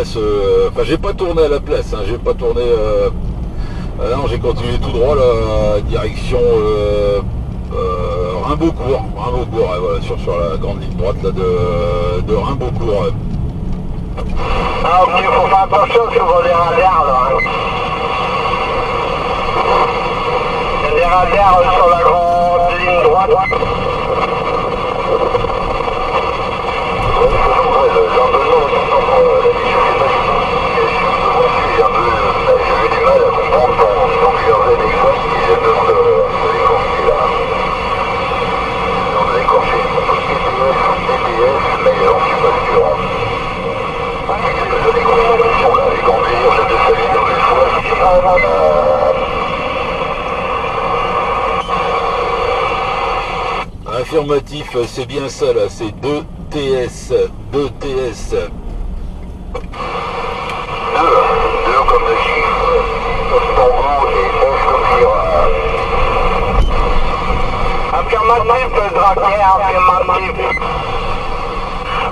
place, enfin j'ai pas tourné à la place, hein, j'ai pas tourné, non, j'ai continué tout droit là, direction Rimbaudcourt, ouais, voilà, sur la grande ligne droite là, de Rimbaudcourt. Ouais. Ah ok, faut faire attention sur les radars là. Il y a des radars sur la grande ligne droite. Affirmatif, c'est bien ça là, c'est 2 TS, 2 TS. 2 comme le chiffre, comme Tango et S comme Sierra. Affirmatif, Draguer, affirmatif.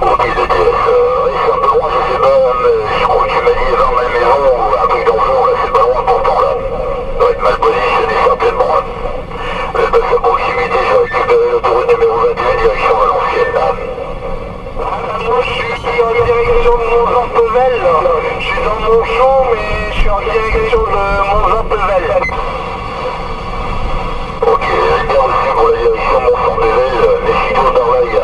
Ok, 2 TS, c'est un peu loin, je sais pas, mais je crois que tu m'as dit vers ma maison ou un truc d'enfant, là, c'est pas loin pourtant là. Ça doit être mal positionné certainement. Je passe à proximité, j'ai récupéré l'autoroute numéro 21, direction Valenciennes. Moi je suis en direction de Mons-en-Pevel, je suis dans mon champ mais je suis en direction de Mons-en-Pevel. Ok, bien reçu pour la direction de Mons-en-Pevel, mais si toi par là il y a...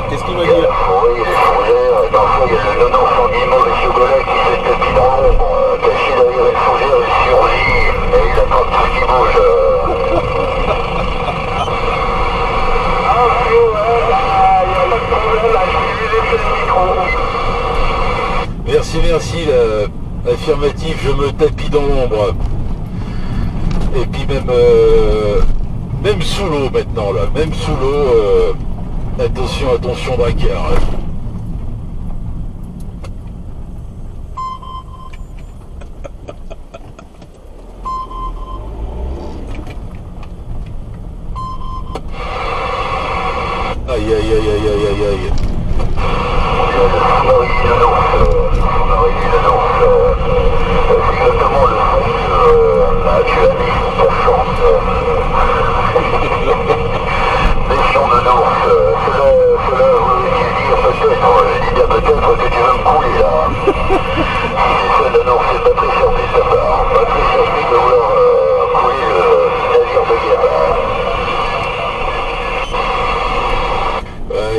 Qu'est-ce qu'il va dire? Il y a la forêt, il y a les fougères, parfois il y a le nonos en guillemot de chocolat qui se tapit dans l'ombre, caché derrière une fougère, il surgit et il attrape tout ce qui bouge. Ah ok, ouais, il n'y a pas de problème, là, je vais lui laisser le micro. Merci, affirmatif, je me tapis dans l'ombre. Et puis même sous l'eau maintenant là, même sous l'eau, attention braqueur. Aïe.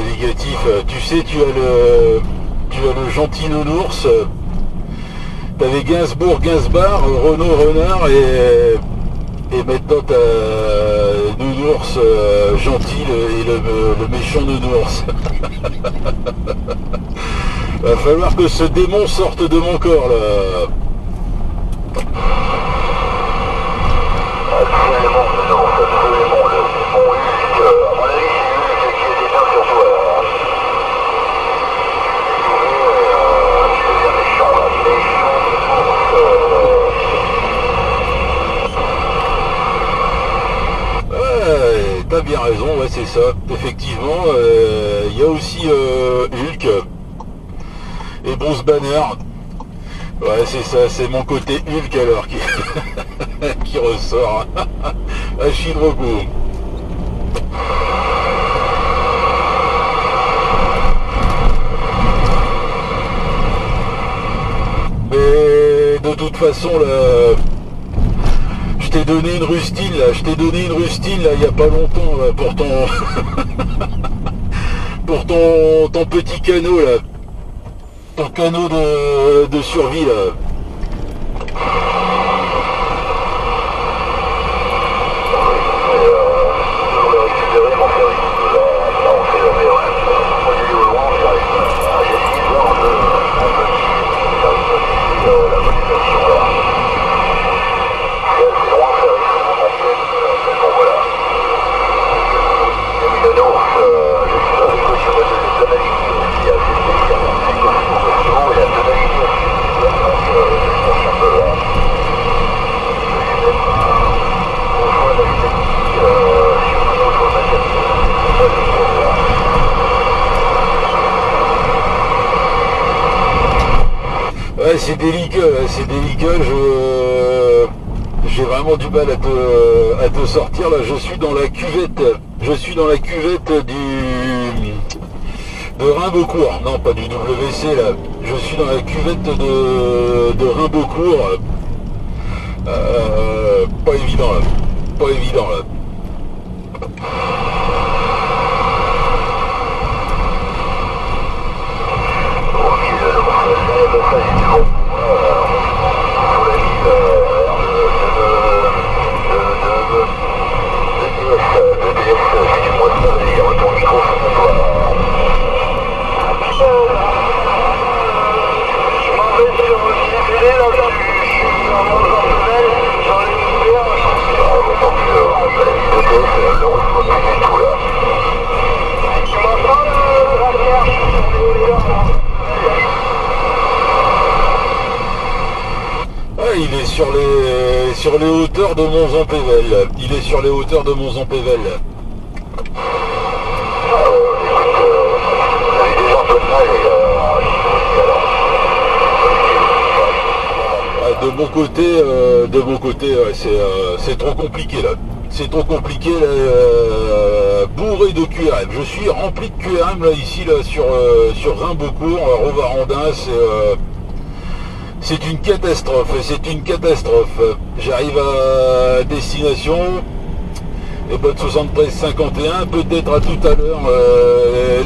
Négatif, tu sais, tu as le gentil nounours, t'avais Gainsbourg, Gainsbar, Renaud, Renard et maintenant t'as nounours gentil et le méchant nounours. Va falloir que ce démon sorte de mon corps là. T'as bien raison, ouais c'est ça, effectivement, il y a aussi Hulk et Bruce Banner, ouais c'est ça, c'est mon côté Hulk alors qui ressort, Achille Repos. Mais de toute façon là, je t'ai donné une rustine là, il y a pas longtemps là, pour ton petit canot là, ton canot de survie là. c'est délicat, j'ai vraiment du mal à te sortir là, je suis dans la cuvette de Rimbaudcourt, non pas du WC là, je suis dans la cuvette de Rimbaudcourt, pas évident là. Il est sur les hauteurs de Monzon-Pével. Il est sur les hauteurs de Monzon-Pével. De mon côté, ouais, c'est trop compliqué là. C'est trop compliqué là, bourré de QRM. Je suis rempli de QRM là ici là sur Rimbaudcourt, Rovarandin, c'est une catastrophe, J'arrive à destination, et botte 73-51, peut-être à tout à l'heure,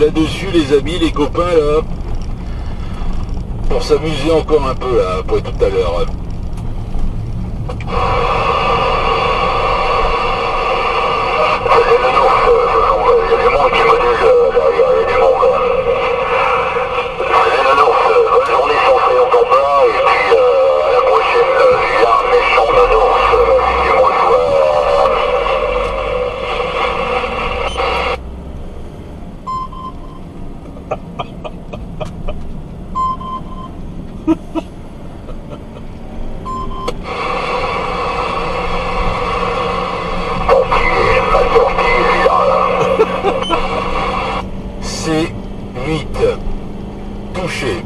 là-dessus les amis, les copains là, pour s'amuser encore un peu là, pour tout à l'heure. C8 touché.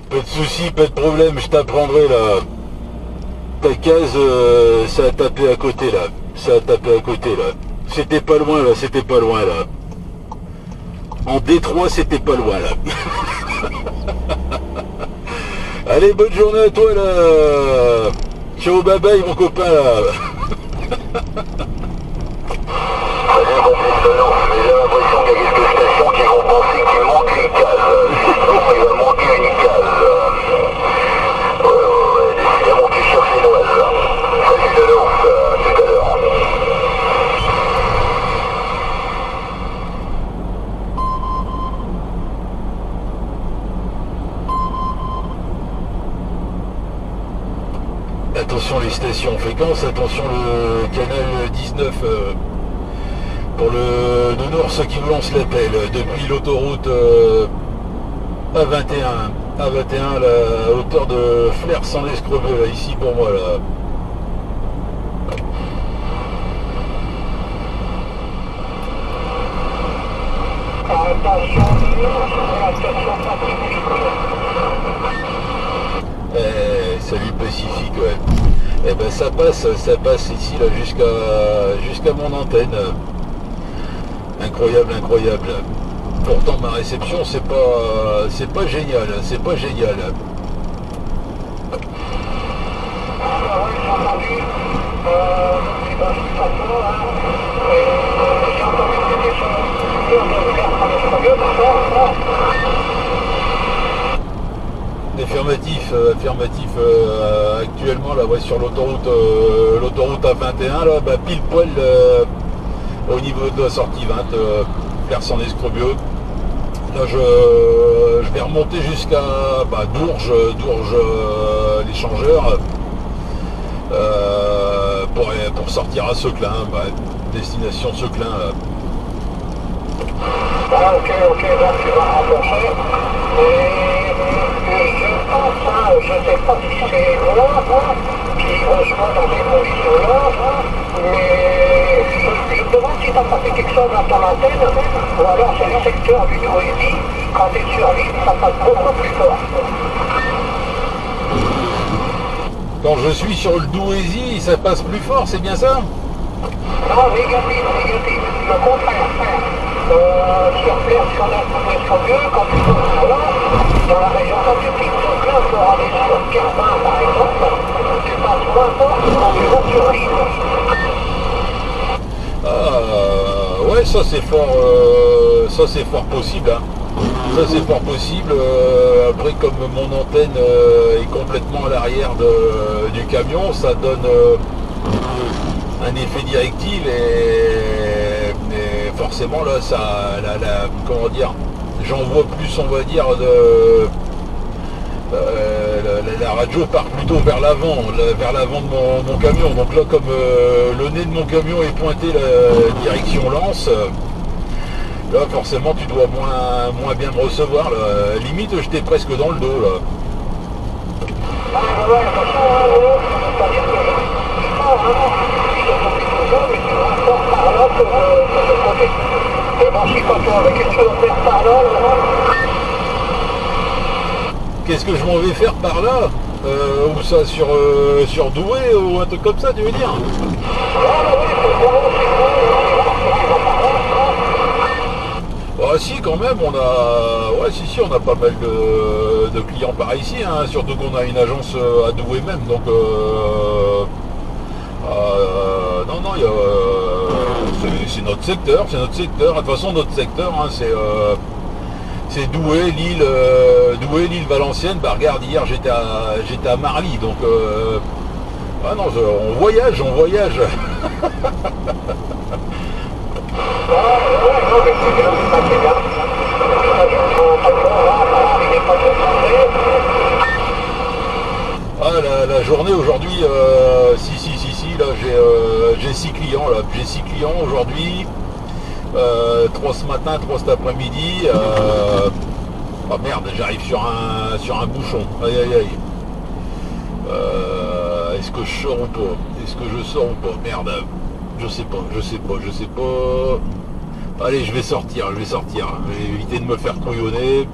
Pas de soucis, pas de problème, je t'apprendrai là. Ta case, ça a tapé à côté là. C'était pas loin là. En Détroit, c'était pas loin là. Allez, bonne journée à toi là. Ciao, bye bye mon copain là. J'ai l'impression qu'il y a quelques stations qui vont penser qu'il manque une case. Il va manquer une case. Ouais, décidément tu cherches les noises. Salut de l'ours, tout à l'heure. Attention les stations fréquences, attention le canal 19 pour le Nounours qui vous lance l'appel depuis l'autoroute A21 à la hauteur de Flers-en-Escreveux, là, ici pour moi là. Salut Pacifique, ouais. Eh ben ça passe ici là jusqu'à mon antenne. Incroyable. Pourtant ma réception c'est pas génial. Affirmatif actuellement là, ouais, sur l'autoroute A21 là, bah, pile poil au niveau de la sortie 20 Flers-en-Escreveux. Là je vais remonter jusqu'à Dourges l'échangeur pour sortir à Seclin. destination Seclin là. Ah, ok, donc tu vas rembourser. Et je pense, hein, je ne sais pas si c'est moi qui reçois dans ces conditions-là, mais je me demande si tu as pas fait quelque chose dans ton antenne, ou alors c'est le secteur du Douaisis, quand tu es sur l'île, ça passe beaucoup plus fort. Quand je suis sur le Douaisis, ça passe plus fort, c'est bien ça? Non, négatif, le contraire. Sur place, si on a trouvé son mieux, quand tu vas par là, dans la région, quand tu quittes Seclin pour aller sur Carbin, par exemple, tu passes moins fort que quand tu vas sur l'île. Ouais, ça c'est fort possible. Hein. Ça c'est fort possible. Après, comme mon antenne est complètement à l'arrière du camion, ça donne un effet directif et forcément là, comment dire, j'envoie plus, on va dire, la radio part plutôt vers l'avant de mon camion. Donc là, comme le nez de mon camion est pointé la direction Lens, là forcément tu dois moins bien me recevoir là. Limite j'étais presque dans le dos là. Ah ouais, attention, c'est-à-dire que je prends vraiment, je te fais tout ça, mais tu vas fort par là que de côté. Et bon, si quand tu avais quelque chose à faire par là, Qu'est-ce que je m'en vais faire par là? Ou ça sur Douai ou un truc comme ça, tu veux dire? Ah si, quand même, on a... Ouais, si, on a pas mal de clients par ici, hein, surtout qu'on a une agence à Douai même, donc... non, c'est notre secteur, De toute façon, notre secteur, hein, c'est Douai, Lille, Valenciennes. Bah regarde, hier j'étais à Marly, donc ah non, on voyage. non, mais c'est bien, c'est bien. Ah, la journée aujourd'hui, si, là j'ai 6 clients là, j'ai 6 clients aujourd'hui, 3 ce matin, 3 cet après-midi. Oh merde, j'arrive sur un bouchon. Aïe. Est-ce que je sors ou pas? Merde, je sais pas. Allez, je vais sortir. Je vais éviter de me faire couillonner.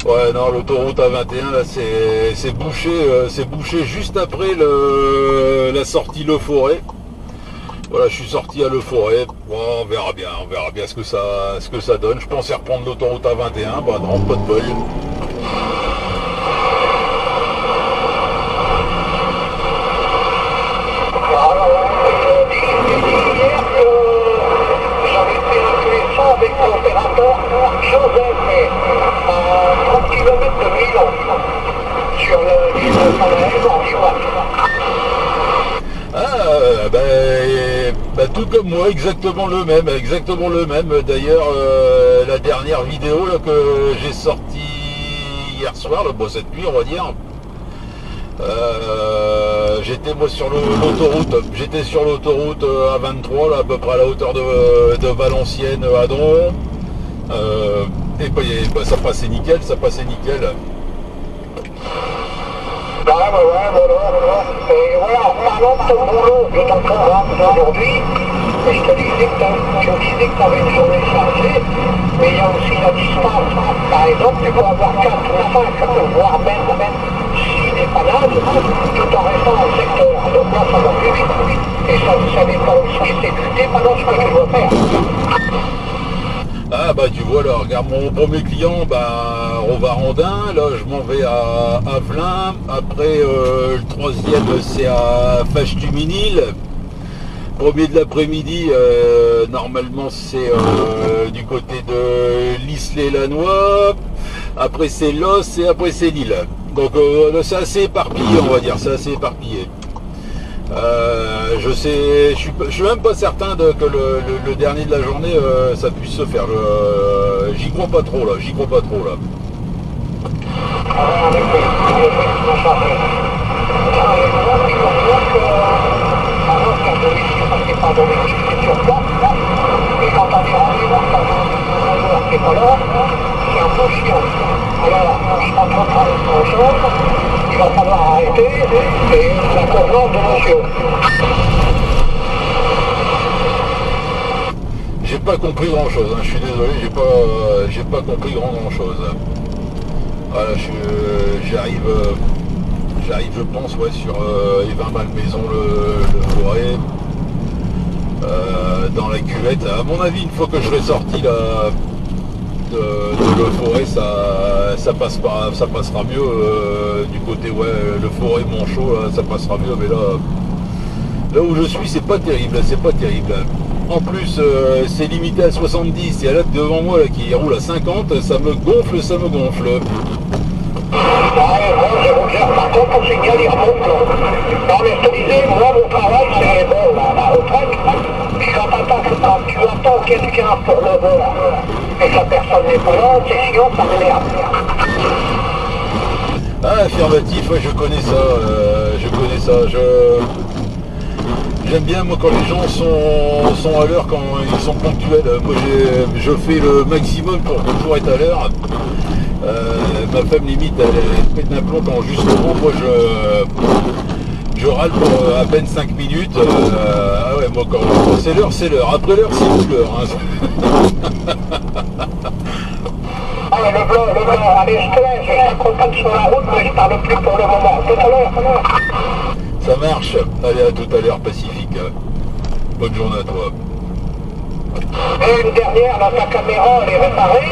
Ouais, non, l'autoroute A21 là c'est bouché juste après la sortie Le Forêt. Voilà, je suis sorti à Le Forêt. Bon, on verra bien ce que ça donne. Je pensais reprendre l'autoroute A21, bah non, pas de bol. Avec l'opérateur Joseph à 30 km de Milan sur le tunnel en Irak. Ah bah tout comme moi, exactement le même. D'ailleurs la dernière vidéo là, que j'ai sortie hier soir, là, bon, cette nuit on va dire, j'étais moi sur l'autoroute. J'étais sur l'autoroute A23 là, à peu près à la hauteur de Valenciennes à Dron. Et bah, ça passait nickel. Voilà. Et voilà, en parlant de ton boulot, de ton programme d'aujourd'hui, et je te disais que tu avais une journée chargée, mais il y a aussi la distance. Par exemple, tu peux avoir 4 ou 5, voire même 6 dépannages, tout en restant dans le secteur. Donc là, ça va plus vite. Et ça dépend aussi du dépannage que tu veux faire. Ah bah tu vois là, regarde mon premier client, bah Rovarandin, là je m'en vais à Avelin, après le troisième c'est à Fâche-Tuminil, premier de l'après-midi, normalement c'est du côté de l'Isle-et-Lannoy, après c'est Los et après c'est Lille. Donc c'est assez éparpillé, on va dire, c'est assez éparpillé. Je suis même pas certain que le dernier de la journée ça puisse se faire. J'y crois pas trop là, j'y crois pas trop là. Et quand on est rendu dans un qui est pas là, c'est un peu chiant. Alors, je suis en train de travailler sur autre chose, il va falloir arrêter et la convenance de monsieur. J'ai pas compris grand chose, hein. Je suis désolé, j'ai pas compris grand chose. Voilà, j'arrive, je pense, ouais, sur Evin Malmaison, le forêt. Dans la cuvette. À mon avis, une fois que je serai sorti là, de le forêt, ça passera mieux du côté, ouais, le forêt Monchaux, là, ça passera mieux, mais là où je suis, c'est pas terrible, c'est pas terrible. En plus, c'est limité à 70, et là devant moi là, qui roule à 50, ça me gonfle, ça me gonfle. Ouais, bon, je vous dire, par contre, on signale, il remonte là. Non, mais je te disais, moi, mon travail, c'est bon, la retraite. Puis quand tu attends quelqu'un pour le vol, et que la personne n'est pas là, c'est chiant, ça m'énerve. Ah, affirmatif, ouais, je connais ça, j'aime bien, moi, quand les gens sont à l'heure, quand ils sont ponctuels. Moi, je fais le maximum pour toujours être à l'heure. Ma femme limite elle pète un plomb quand justement moi je râle pour à peine 5 minutes. Ah ouais, moi quand c'est l'heure, après l'heure c'est plus l'heure. Hein. Ah ouais, le blanc, allez, je te laisse, je suis content sur la route, mais je parle plus pour le moment. Tout à l'heure. Ça marche, allez, à tout à l'heure, Pacifique. Bonne journée à toi. Et une dernière, là, ta caméra, elle est réparée.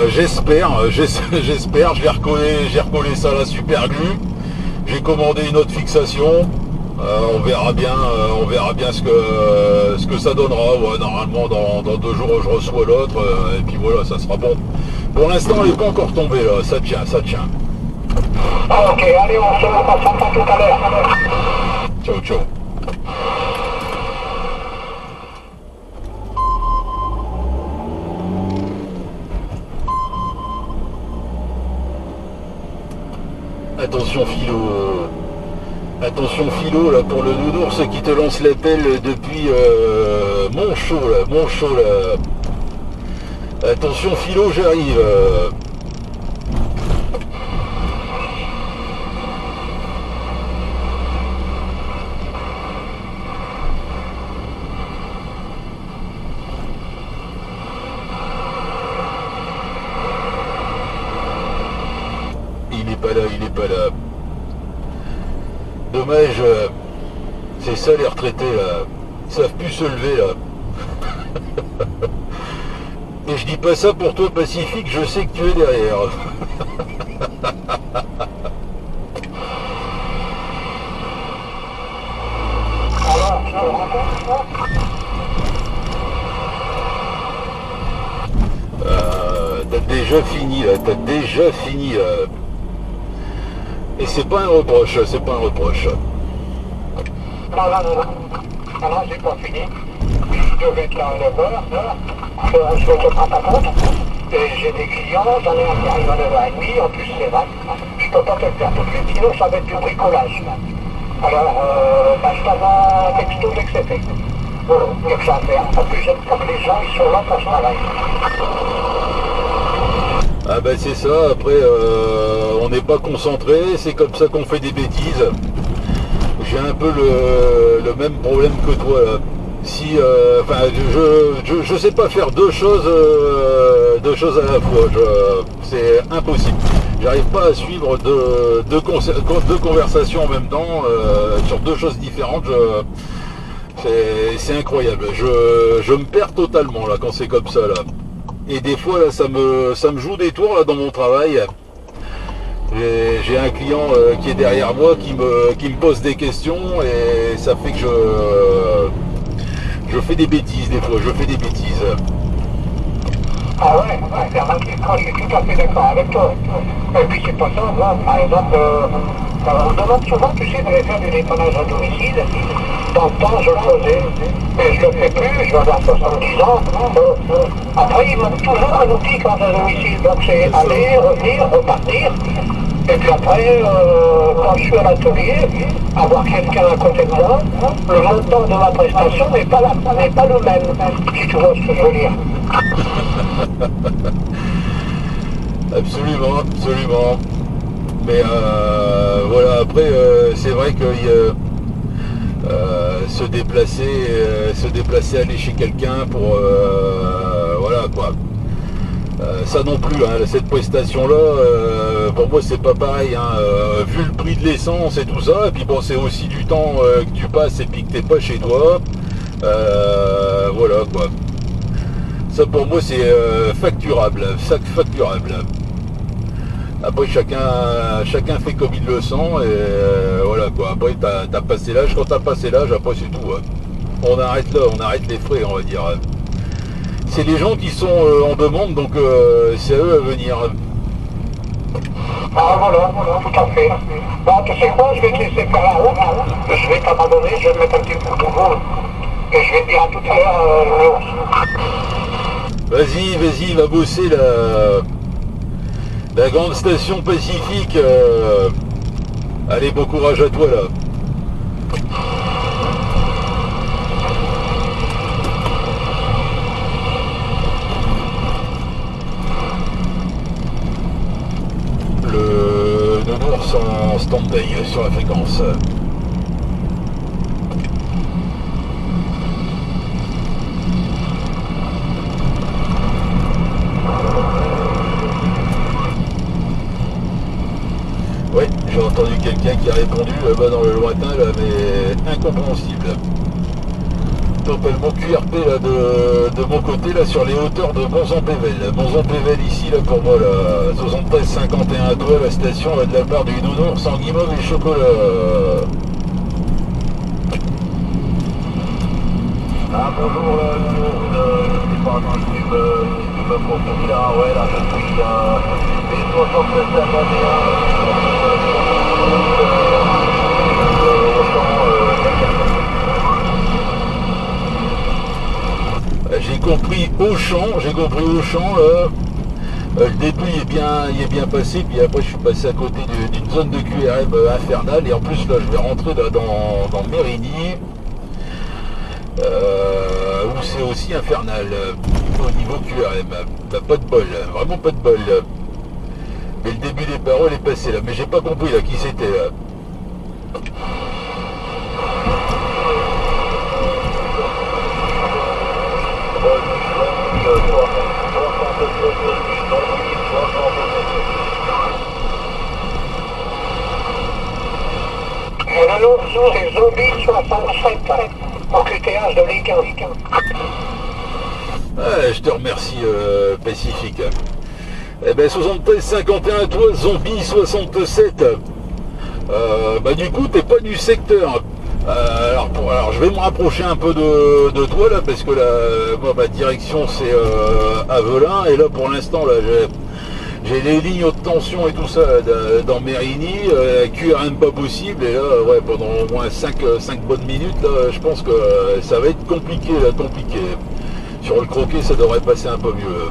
J'espère, j'ai recollé ça à la super glue. J'ai commandé une autre fixation. On verra bien ce que ça donnera. Ouais, normalement dans 2 jours je reçois l'autre et puis voilà, ça sera bon. Pour l'instant elle n'est pas encore tombée là, ça tient. Ah, ok, allez, on s'entend tout à l'heure. Ciao, ciao. Attention Philo là pour le nounours qui te lance l'appel depuis Monchaux là. Attention Philo, j'arrive. Il est pas là. Dommage, c'est ça les retraités là, ils savent plus se lever là. Et je dis pas ça pour toi Pacifique, je sais que tu es derrière. T'as déjà fini là, Et c'est pas un reproche, Non, j'ai pas fini. Je devais être là à 9h, je ne te prends pas compte. Et j'ai des clients, j'en ai un qui arrive à 9h30, en plus c'est vrai. Je peux pas te le faire tout de suite, sinon ça va être du bricolage. Alors, je t'envoie un texto dès que c'est fait. Voilà, il y a que ça à faire. En plus, j'aime pas que les gens, ils sont là quand je travaille. Ah bah c'est ça, après on n'est pas concentré, c'est comme ça qu'on fait des bêtises. J'ai un peu le même problème que toi là. Si, je sais pas faire deux choses à la fois, c'est impossible. J'arrive pas à suivre deux conversations en même temps sur deux choses différentes. C'est incroyable. Je me perds totalement là quand c'est comme ça là. Et des fois là, ça me joue des tours là dans mon travail. J'ai un client qui est derrière moi qui me pose des questions et ça fait que je fais des bêtises des fois, Ah ouais, c'est remarqué, je suis tout à fait d'accord avec toi. Et puis c'est pas ça, moi, par exemple, on me demande souvent, tu sais, d'aller faire du dépannage à domicile. Dans le temps, je le faisais, mais je le fais plus, je vais avoir 70 ans. Après, il manque toujours un outil quand à domicile, donc c'est aller, revenir, repartir. Et puis après, quand je suis à l'atelier, avoir quelqu'un à côté de moi, le montant de ma prestation n'est pas le même, si tu vois ce que je veux dire. Absolument, absolument. Mais voilà, après, c'est vrai que se déplacer, aller chez quelqu'un pour... voilà, quoi. Ça non plus, hein, cette prestation-là, pour moi, c'est pas pareil. Hein, vu le prix de l'essence et tout ça, et puis bon, c'est aussi du temps que tu passes et puis que t'es pas chez toi. Voilà, quoi. Ça, pour moi, c'est facturable. Après, chacun fait comme il le sent, et voilà, quoi. Après, t'as passé l'âge. Quand t'as passé l'âge, après, c'est tout. Hein. On arrête là, on arrête les frais, on va dire. C'est les gens qui sont en demande, donc c'est à eux à venir. Ah voilà, tout à fait. Bon, tu sais quoi, je vais te laisser faire la route, je vais t'abandonner, je vais te mettre un petit coup de boule, et je vais te dire à tout à l'heure, Vas-y, va bosser la grande station Pacifique. Allez, bon courage à toi là. Le nounours en stand-by sur la fréquence. Ouais, j'ai entendu quelqu'un qui a répondu là-bas dans le lointain, là, mais incompréhensible. Totalement QRP là, de mon côté, là, sur les hauteurs de Bonzon-Pével. Bonzon-Pével ici, là, pour moi, là, 73-51 à toi, la station, là, de la part du nounours en guimauve et chocolat. Ah bonjour, je sais pas si tu me confirmes là, ouais, là je suis B73 J'ai compris Auchan, là. Le début il est bien passé, puis après je suis passé à côté d'une zone de QRM infernale, et en plus là je vais rentrer là, dans Mérigny, où c'est aussi infernal au niveau QRM. Bah, pas de bol, vraiment pas de bol. Mais le début des paroles est passé là, mais j'ai pas compris là qui c'était là. Et le nom c'est Zombie 67 en QTH de Ligue 1. Ah, je te remercie Pacifique. Eh ben 73-51 à toi, Zombie 67. Bah du coup t'es pas du secteur. Alors je vais me rapprocher un peu de toi là, parce que là, moi ma direction c'est Avelin, et là pour l'instant là j'ai les lignes haute tension et tout ça dans Mérigny, QRM pas possible, et là ouais, pendant au moins 5 bonnes minutes là, je pense que ça va être compliqué là, compliqué. Sur le croquet ça devrait passer un peu mieux.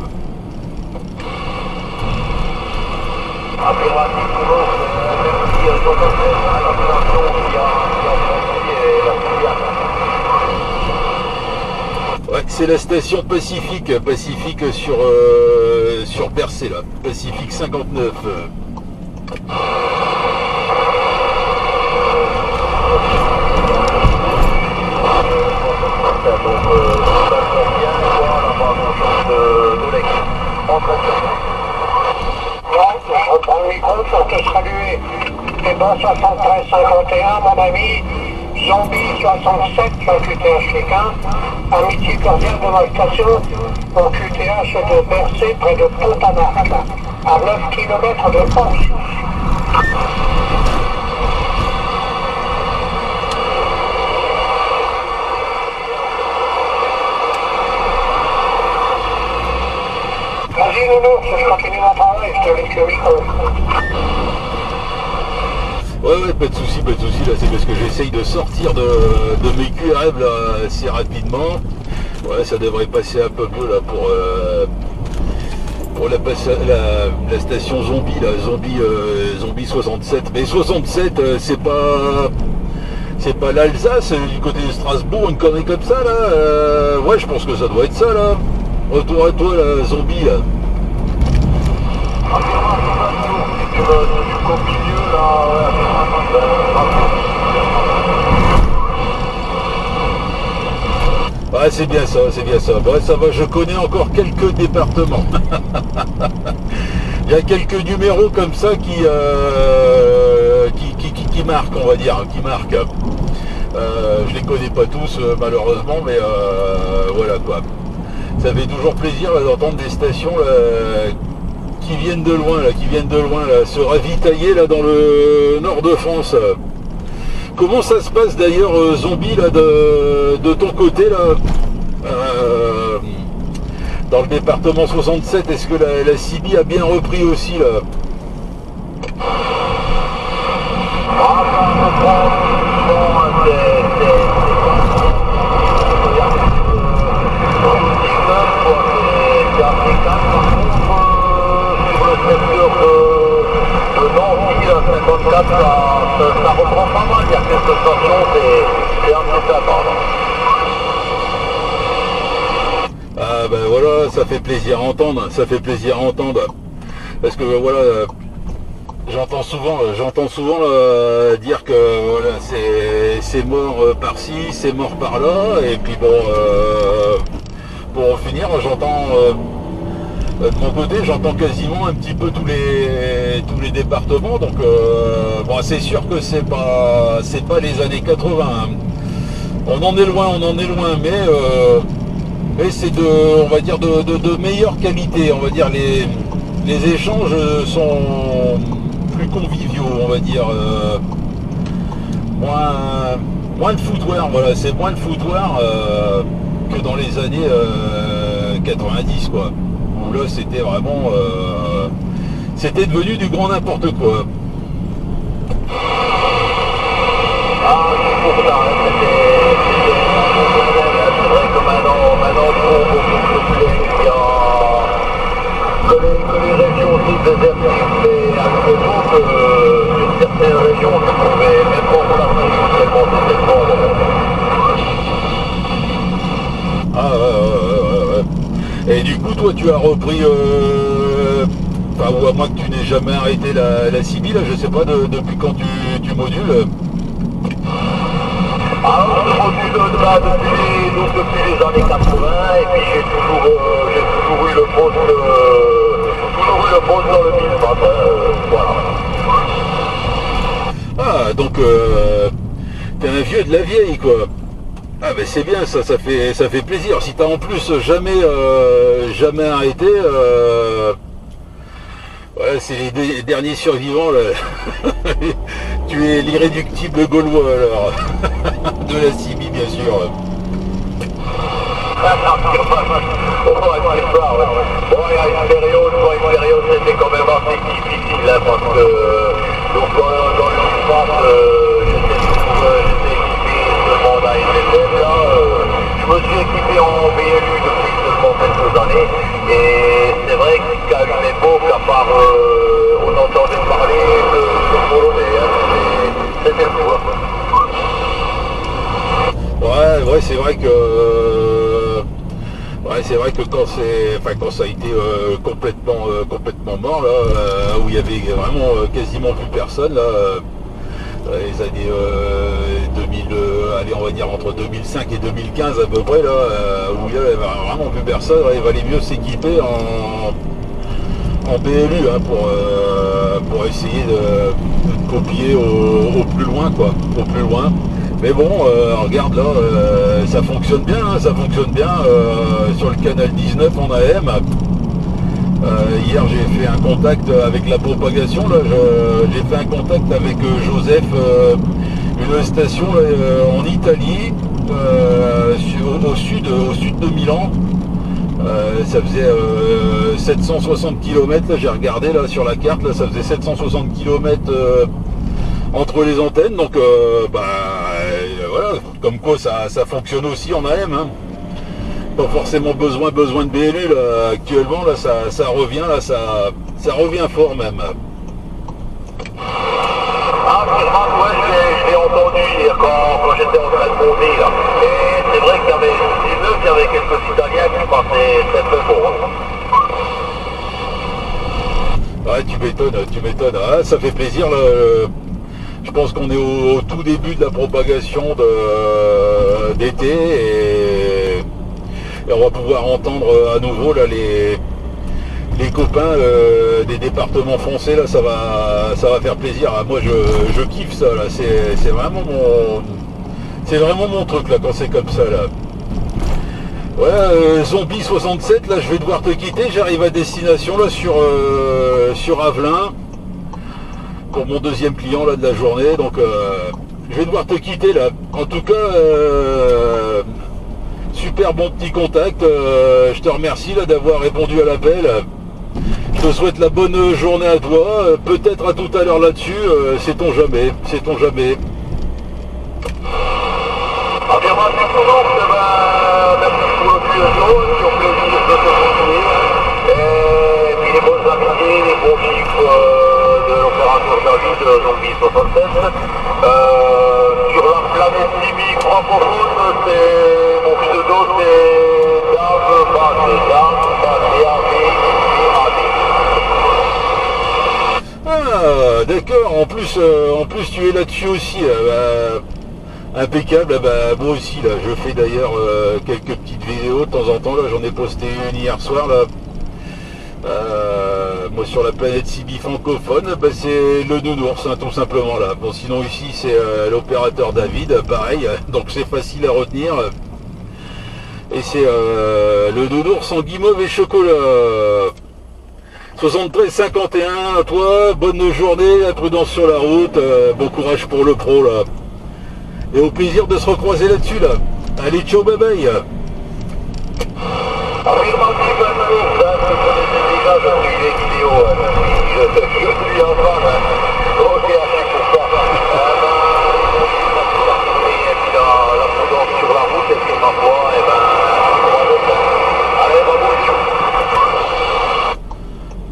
Ouais, c'est la station Pacifique sur Bercé là, Pacifique 59. Je reprends le micro pour te saluer. Et bon 73-51, mon ami, Zombie 67 sur QTH Ligue 1, amitié cordiale de ma station au QTH de Bercé près de Pontamarc, à 9 km de Orge. je continue mon travail, je te laisse le micro. Ouais, pas de soucis, là, c'est parce que j'essaye de sortir de mes QRM là, assez rapidement. Ouais, ça devrait passer un peu mieux là pour la station zombie, là, zombie 67. Mais 67, c'est pas l'Alsace, du côté de Strasbourg, une connerie comme ça là. Ouais, je pense que ça doit être ça là. Retour à toi là, zombie là. Ouais, c'est bien ça. Bon, ça va, je connais encore quelques départements. Il y a quelques numéros comme ça qui marquent, on va dire, qui marquent. Je les connais pas tous malheureusement, mais voilà quoi. Ça fait toujours plaisir d'entendre des stations là, qui viennent de loin, se ravitailler là dans le nord de France. Comment ça se passe d'ailleurs, zombie là de ton côté là, dans le département 67? Est-ce que la CB a bien repris aussi là? Ça reprend pas mal, il y a quelques stations, c'est un peu attendre. Ah ben voilà, ça fait plaisir à entendre, parce que voilà, j'entends souvent dire que voilà, c'est mort par-ci, c'est mort par-là, et puis bon, pour finir, j'entends de mon côté, j'entends quasiment un petit peu tous les départements, donc bon, c'est sûr que c'est pas les années 80. Hein. On en est loin, mais c'est on va dire de meilleure qualité. On va dire les échanges sont plus conviviaux, on va dire, moins de foutoir. Voilà, c'est moins de foutoir que dans les années 90 quoi. Là c'était vraiment c'était devenu du grand n'importe quoi. Ah c'est pour ça, c'est vrai que maintenant beaucoup plus que les régions aussi désertiques, mais à nouveau que sur certaines régions je trouvais même pas pour la famille tellement c'était bon. Ah ouais. Et du coup, toi, tu as repris, enfin, ou à moins que tu n'aies jamais arrêté la CB, là, je sais pas depuis quand tu modules. Alors, je module depuis les années 80, et puis j'ai toujours eu le poste dans le 1020, voilà. Ah, donc, t'es un vieux de la vieille, quoi. Ah ben c'est bien, ça fait plaisir. Si t'as en plus jamais arrêté, ouais, c'est les derniers survivants là. Tu es l'irréductible gaulois alors. De la CB bien sûr. Bon, il y a une période c'était quand même assez difficile hein, parce que donc dans l'espace j'étais à SFM, là, je me suis équipé en BLU depuis seulement quelques années et c'est vrai qu'à une époque, à part on entendait parler de polonais, hein, c'était le coup. Ouais, c'est vrai que quand ça a été complètement mort là, où il y avait vraiment quasiment plus personne là. Les années 2000, allez on va dire entre 2005 et 2015 à peu près là, où il n'y avait vraiment plus personne, il valait mieux s'équiper en BLU hein, pour essayer de copier au plus loin quoi, au plus loin. Mais bon, regarde là, ça fonctionne bien sur le canal 19 en AM. Hier j'ai fait un contact avec la propagation, là, j'ai fait un contact avec Joseph, une station en Italie, au sud de Milan. Ça faisait 760 km, là j'ai regardé là sur la carte, là ça faisait 760 km entre les antennes, donc voilà, comme quoi ça fonctionne aussi en AM, hein. Pas forcément besoin de BLU là, actuellement, là ça revient, là ça revient fort même. Ah, ouais, je l'ai entendu hier quand j'étais en train de monter là. Et c'est vrai qu'il y avait des meufs, il y avait quelques Italiens qui passaient très très fort. Ouais, tu m'étonnes. Ah, ça fait plaisir. Là, je pense qu'on est au tout début de la propagation d'été et on va pouvoir entendre à nouveau là les copains des départements français, là ça va faire plaisir. Moi je kiffe ça là, c'est vraiment mon truc là quand c'est comme ça là. Ouais, Zombie 67, là je vais devoir te quitter, j'arrive à destination là sur Avelin pour mon deuxième client là de la journée, donc je vais devoir te quitter là. En tout cas super bon petit contact, je te remercie là d'avoir répondu à l'appel. Je te souhaite la bonne journée à toi, peut-être à tout à l'heure là-dessus, sait-on jamais. Ah bien, moi, c'est tout, donc, merci pour l'occasion, sur plaisir de te continuer, et puis les bonnes amitiés, les bons chiffres de l'opération David de Zombie 67. Sur la planète civique francophone, c'est mon fils de dos, c'est Ah, d'accord, en plus tu es là-dessus aussi, impeccable. Moi aussi là, je fais d'ailleurs quelques petites vidéos de temps en temps, là j'en ai posté une hier soir là. Moi sur la planète CB francophone, c'est le nounours, hein, tout simplement là. Bon, sinon ici c'est l'opérateur David, pareil, donc c'est facile à retenir. Et c'est le nounours en guimauve et chocolat. 73-51 à toi, bonne journée, la prudence sur la route, bon courage pour le pro là. Et au plaisir de se recroiser là-dessus là. Allez, ciao, bye bye.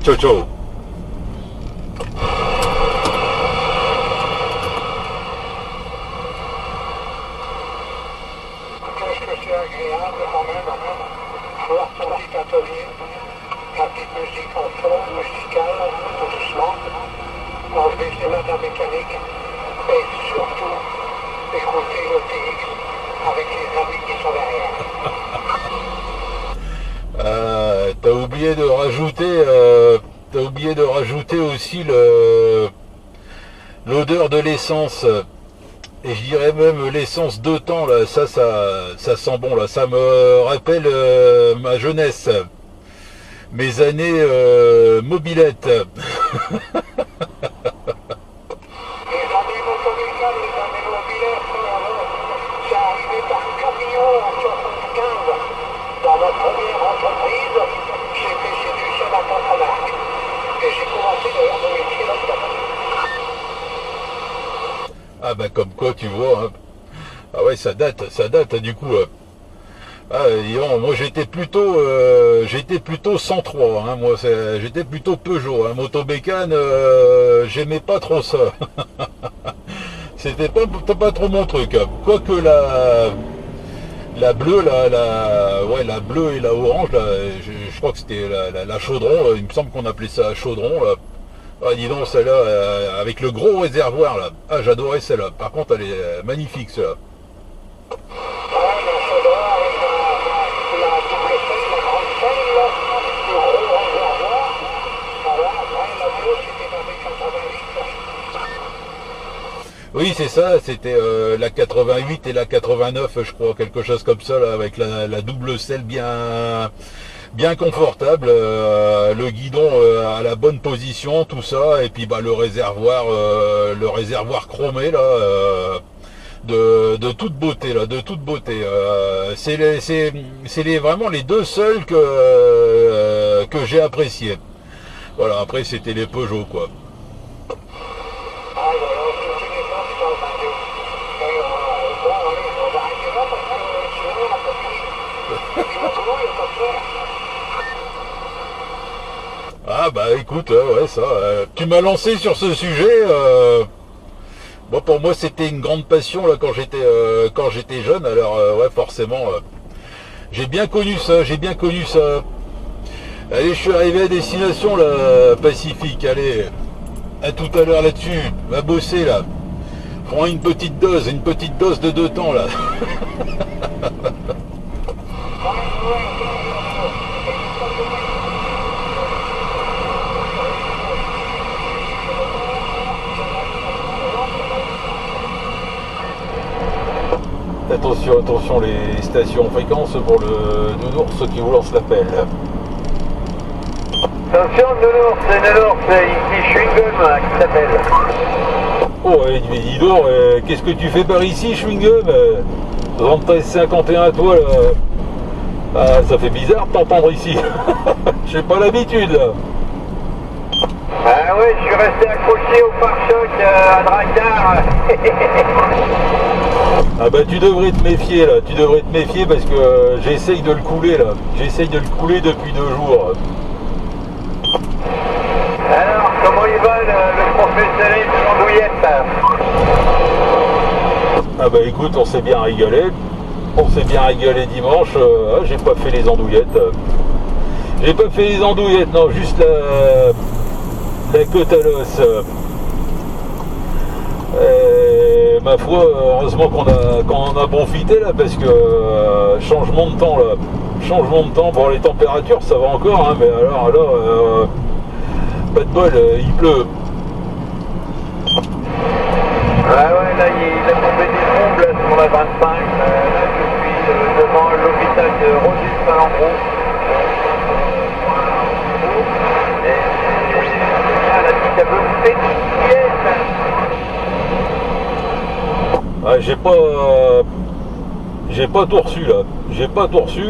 Ciao, ciao. Qu'est-ce que c'est agréable quand même, voir ton petit atelier, la petite musique en fond, musicale, tout doucement, enlever ses notes en mécanique, et surtout écouter le TX avec les amis qui sont derrière. T'as oublié de rajouter aussi l'odeur de l'essence. Et je dirais même l'essence de temps là, ça sent bon là, ça me rappelle ma jeunesse, mes années mobilettes. Les années motorisées, les années mobilettes, c'est arrivé par camion en 75. Dans ma première entreprise, j'étais chez Duchesne à Pont-Saint-Marc. Et j'ai commencé d'ailleurs mon métier là-dedans. Ah bah comme quoi tu vois, hein. Ah ouais ça date du coup. Disons, moi j'étais plutôt 103, hein, moi j'étais plutôt Peugeot, hein, Motobécane, j'aimais pas trop ça. C'était pas trop mon truc. Quoique la bleue, la bleue et la orange, là, je crois que c'était la chaudron, il me semble qu'on appelait ça chaudron là. Ah dis donc celle-là, avec le gros réservoir là. Ah j'adorais celle-là. Par contre elle est magnifique celle-là. Oui c'est ça, c'était la 88 et la 89 je crois, quelque chose comme ça là, avec la double selle bien confortable, le guidon à la bonne position, tout ça, et puis le réservoir chromé là, de toute beauté là, de toute beauté. C'est vraiment les deux seuls que j'ai appréciés. Voilà, après c'était les Peugeot quoi. Ah bah écoute, ouais ça, tu m'as lancé sur ce sujet. Moi pour moi c'était une grande passion là quand j'étais jeune. Alors ouais forcément, j'ai bien connu ça, j'ai bien connu ça. Allez, je suis arrivé à destination là, Pacifique. Allez, à tout à l'heure là-dessus. Va bosser là. Prends une petite dose de 2 temps là. Attention, attention, les stations fréquences pour le nounours qui vous lance l'appel. Attention, nounours, ici Chewing-Gum qui t'appelle. Oh, dis donc, qu'est-ce que tu fais par ici, Chewing-Gum 73-51 à toi, là. Ah, ça fait bizarre de t'entendre ici. J'ai pas l'habitude, là. Ah ouais, je suis resté accroché au pare-choc à Drakkar. Ah bah tu devrais te méfier là, tu devrais te méfier parce que j'essaye de le couler là. J'essaye de le couler depuis 2 jours. Alors, comment il va le professionnel de l'andouillette? Ah bah écoute, on s'est bien régalé. On s'est bien régalé dimanche. J'ai pas fait les andouillettes. J'ai pas fait les andouillettes, non, juste la côte à l'os. Ma foi, heureusement qu'on en a profité là, parce que changement de temps là, changement de temps. Bon, les températures ça va encore, hein, mais alors là, pas de bol, il pleut. Ah ouais, là il a tombé des bombes là, sur la 25. Là je suis devant l'hôpital de Rosy-Salengro. Et la petite a velouté de pièces. Ah, j'ai pas tout reçu là. J'ai pas tout reçu.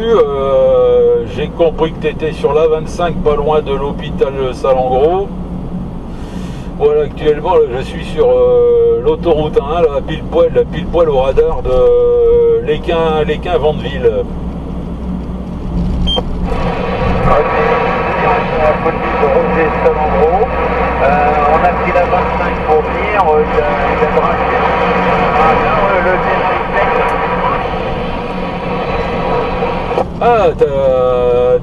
J'ai compris que tu étais sur la 25, pas loin de l'hôpital Salengro. Voilà, actuellement là, je suis sur l'autoroute 1, là, pile poil au radar de l'Équin Vandeville. À côté de Rosy-Salengro. On a pris la 25 pour venir. Il a braqué. Ah,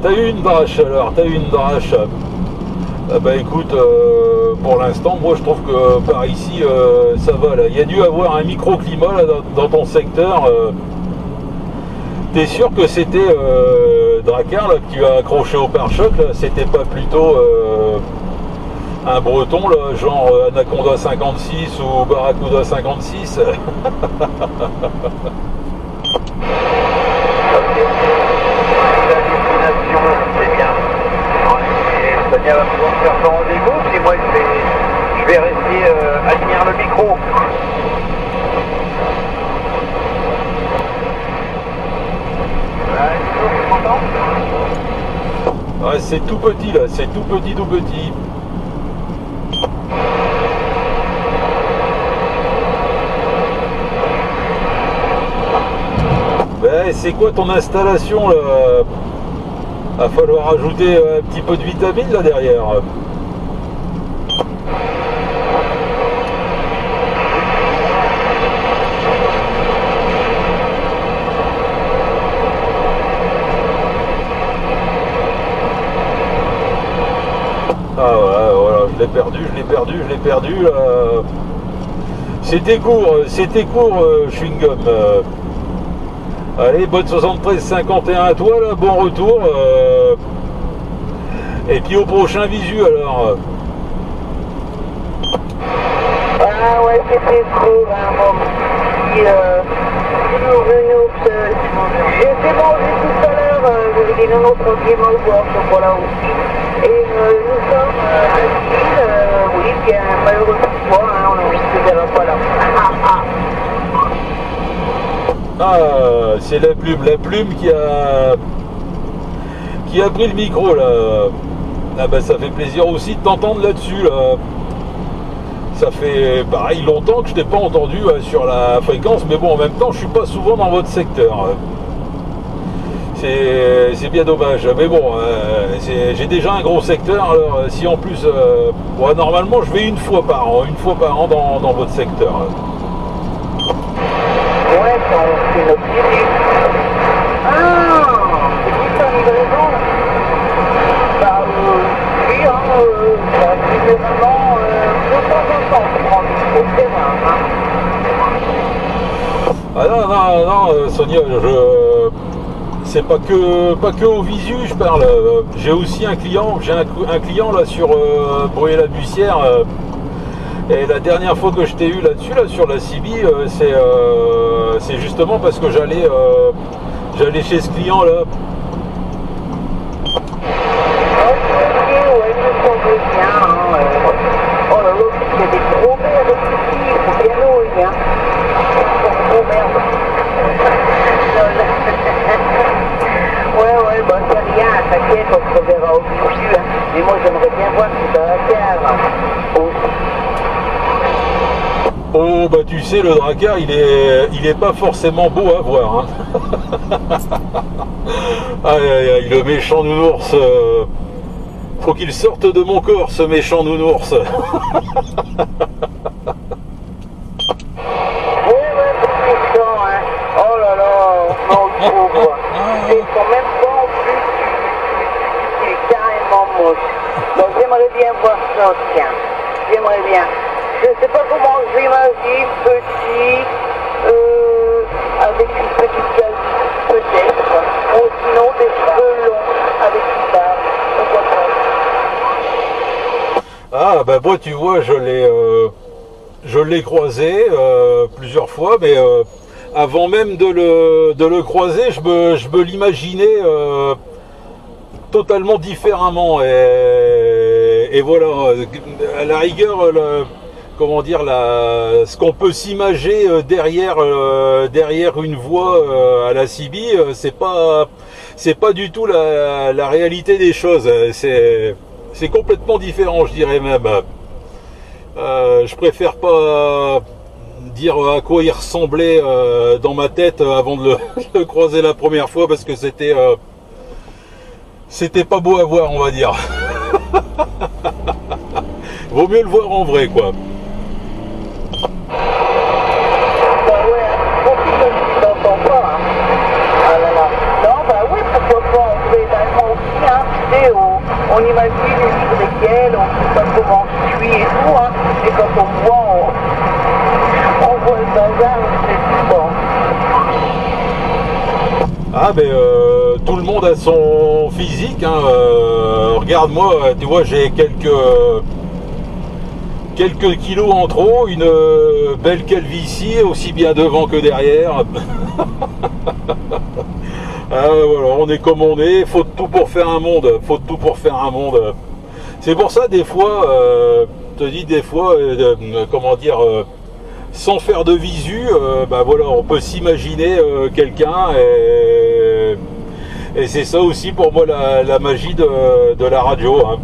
t'as eu une drache alors, t'as eu une drache. Ah bah écoute, pour l'instant, moi je trouve que par ici, ça va là. Il y a dû avoir un microclimat là, dans ton secteur. T'es sûr que c'était Drakkar là, que tu as accroché au pare-choc là? C'était pas plutôt un breton là, genre Anaconda 56 ou Barracuda 56? C'est bien. Sonia va pouvoir faire son rendez-vous, puis moi je vais rester aligner le micro. Ouais, c'est tout petit là, c'est tout petit. Ben, c'est quoi ton installation là? Va falloir ajouter un petit peu de vitamine là derrière. Ah ouais, voilà, je l'ai perdu là. C'était court, Chewing-Gum. Allez, bonne 73-51 à toi là, bon retour. Et puis au prochain visu alors. Ah ouais, c'était cool, hein, mon petit nounours. J'ai été mangé tout à l'heure, j'avais des nounours tranquillement au bord, ce voilà aussi. Et nous sommes à Lille, oui, bien malheureux pour toi, hein, on ne se verra pas là. Ah, c'est la plume qui a pris le micro là. Ah ben ça fait plaisir aussi de t'entendre là-dessus là. Ça fait pareil longtemps que je t'ai pas entendu sur la fréquence, mais bon en même temps je suis pas souvent dans votre secteur. C'est bien dommage, mais bon j'ai déjà un gros secteur, alors si en plus ouais, normalement je vais une fois par an dans votre secteur. Ouais, c'est notre clinique. Ah, c'est qui ta livraison? Bah, oui, ça fait vraiment de temps en temps, on prend le terrain, hein. Ah non, Sonia, c'est pas que au visu je parle. J'ai aussi un client là sur Bruyères-la-Bussière. Et la dernière fois que je t'ai eu là-dessus, là, sur la CB, c'est justement parce que j'allais chez ce client là. Ok, ouais, je semble bien, hein. Oh là là, il y a des gros merdes ici, il faut bien louer, hein. Oh merde. Ouais, bon, c'est rien, t'inquiète, on se reverra au visu, hein. Mais moi, j'aimerais bien voir tout à la terre, aussi. Oh bah tu sais, le Drakkar il est pas forcément beau à voir, hein. Aïe aïe aïe, le méchant nounours, faut qu'il sorte de mon corps ce méchant nounours. Ouais, c'est méchant, hein. Oh là là, non, le pauvre. Et quand même pas en plus, il est carrément moche. Donc j'aimerais bien voir ça, tiens. J'aimerais bien. Je sais pas comment je l'imagine, petit, avec une petite gueule, peut-être. Ou sinon des cheveux longs, avec une barbe. Pourquoi pas. Ah bah moi tu vois, je l'ai croisé plusieurs fois, mais avant même de le croiser, je me l'imaginais totalement différemment. Et voilà, à la rigueur, comment dire, ce qu'on peut s'imager derrière une voix à la CB, c'est pas du tout la réalité des choses. C'est complètement différent, je dirais même. Je préfère pas dire à quoi il ressemblait dans ma tête avant de le croiser la première fois, parce que c'était pas beau à voir, on va dire. Vaut mieux le voir en vrai, quoi. Bah ouais, bon, si je t'entends pas, hein. Ah là là. Non, bah oui, pourquoi pas, on fait également aussi, hein, tu sais, on imagine une livre desquelles, on sait pas comment je suis et tout, hein, et quand on voit, on voit le bazar, c'est bon. Ah mais tout le monde a son physique, hein. Regarde-moi, tu vois, j'ai quelques kilos en trop, une belle calvitie, aussi bien devant que derrière. Ah, voilà, on est comme on est, faut de tout pour faire un monde, C'est pour ça, des fois, je te dis des fois, comment dire, sans faire de visu, bah voilà, on peut s'imaginer quelqu'un, et c'est ça aussi pour moi la magie de la radio, hein.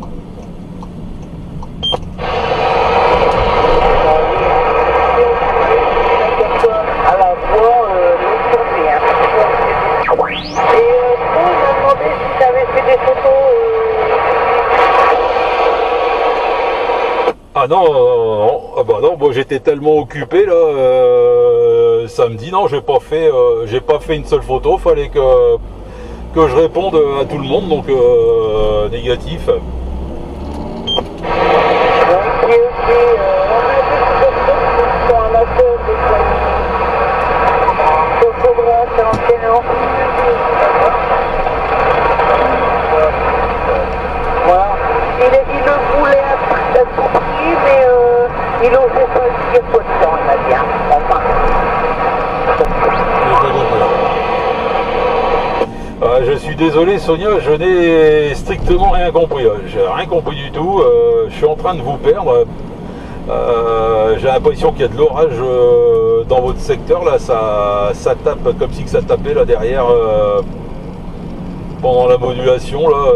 À la voix, bien. Et il m'a demandé si tu avais fait des photos. Ah non, ah bah non, moi j'étais tellement occupé là, samedi, non, j'ai pas fait une seule photo, fallait que je réponde à tout le monde, donc négatif. Ok, on a des photos qui sont amateurs de ça. Photographe, c'est enseignant. Voilà. Il le voulait à tout prix, mais il n'osait pas dire quoi de temps, il m'a dit, hein. Enfin. Je suis désolé Sonia, je n'ai strictement rien compris. J'ai rien compris du tout. Je suis en train de vous perdre. J'ai l'impression qu'il y a de l'orage dans votre secteur là, ça tape comme si que ça tapait là derrière pendant la modulation là.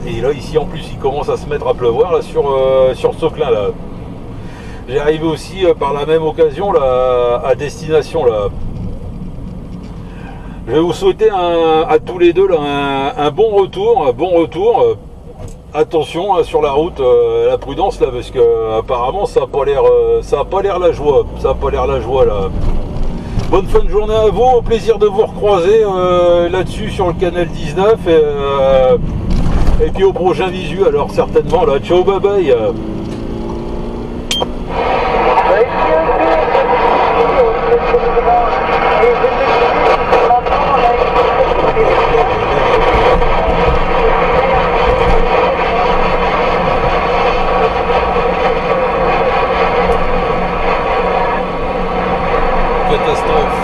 Et là ici en plus il commence à se mettre à pleuvoir là sur Soclin là. J'ai arrivé aussi par la même occasion là, à destination là. Je vais vous souhaiter à tous les deux là, un bon retour, Attention hein, sur la route, la prudence là, parce que apparemment ça a pas l'air la joie, là. Bonne fin de journée à vous, au plaisir de vous recroiser là-dessus sur le canal 19 et puis au prochain visu alors certainement là. Ciao, bye bye. Catastrophe.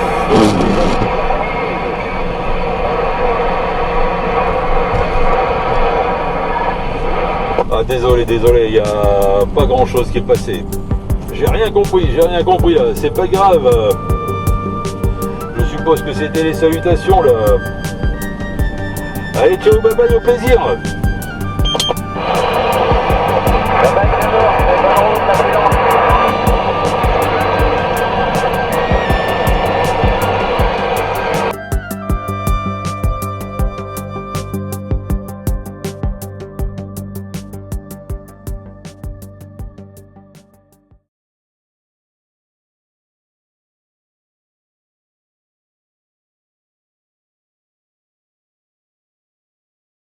Ah désolé, il n'y a pas grand chose qui est passé. J'ai rien compris là, c'est pas grave. Je suppose que c'était les salutations là. Allez, ciao, bye bye, au plaisir.